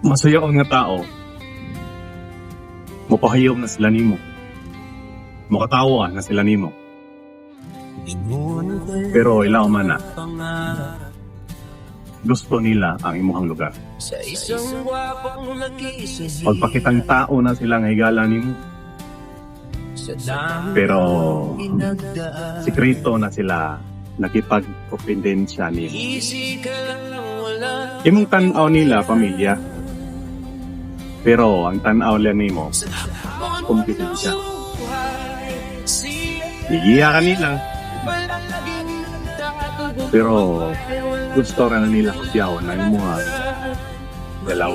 Masayaon nga tao, mapahayom na sila nimo, makatawa na sila nimo. Pero ilaw man na, gusto nila ang imuhang lugar. Pagpakitang tao na sila nga higala nimo, pero sikreto na sila nakipag-propendensya nimo. Imong tanaw nila pamilya, pero ang tanaw lang nimo kompetensya. Igiya ka nila, pero gusto ra na nila kusiyaw na yung mga galaw.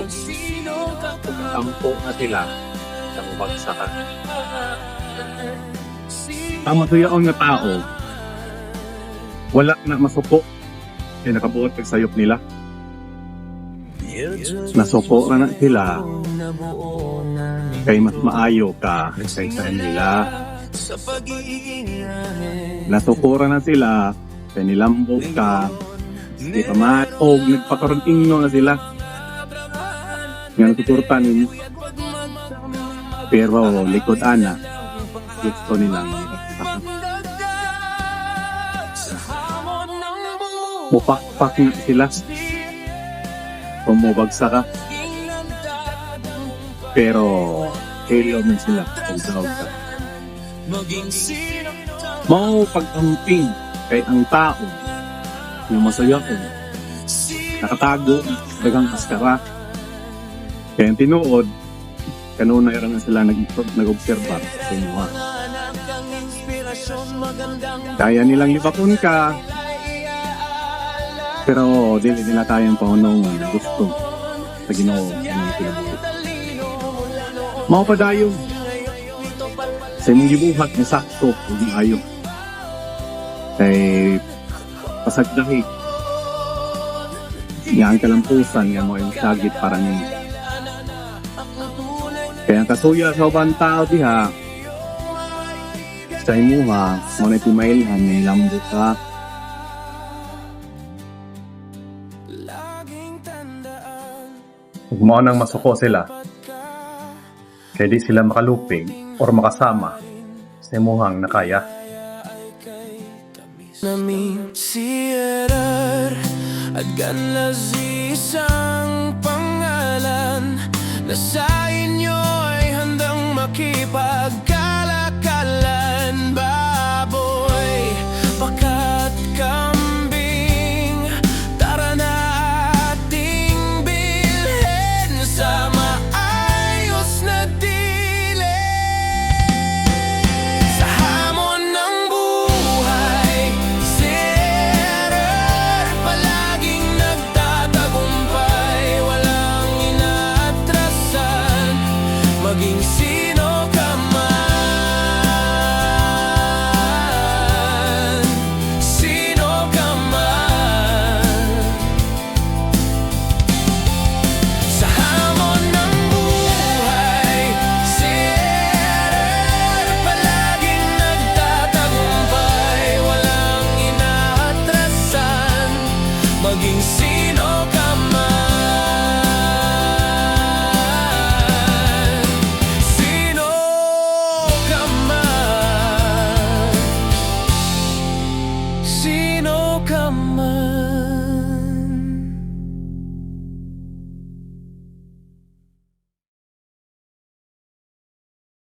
Pagkatampo na sila sa mabagsakan. Ang masuyaon nga tao, wala na masuko kaya nakabuot kag sayop nila. Nasuko ra na sila kay mas maayo ka kaysa nila. Nasukura na sila kay nilambog ka, di pa maog, nagpakaruntingno na sila nga natuturtan nimo. Pero likod ana, gusto nilang mupakpak na sila, pumubagsa ka, pero hilo man sila kung tawag ka. Mau pag-amping kay ang tao na masaya ko, nakatago, dagang maskara. Kaya ang tinuod, kanuna na sila nag-observa sa inyo. Kaya nilang libakon ka, pero dili nila tayong paunong gusto sa Ginoo ang kinabuhi. Mao pa dayon sa imong gibuhat ni sakto ug ayo kay pasagdahi nga ang kalampusan nga mo yung sagit para nimo. Kaya ang kasuya sa ubang tao diha sa imuha mo na timailhan ng lambot ka. Ug mao nang masuko sila kaya di sila makalupig or makasama sa imuhang nakaya. Namin siyarar at ganlas isang pangalan na sa inyo'y handang makipag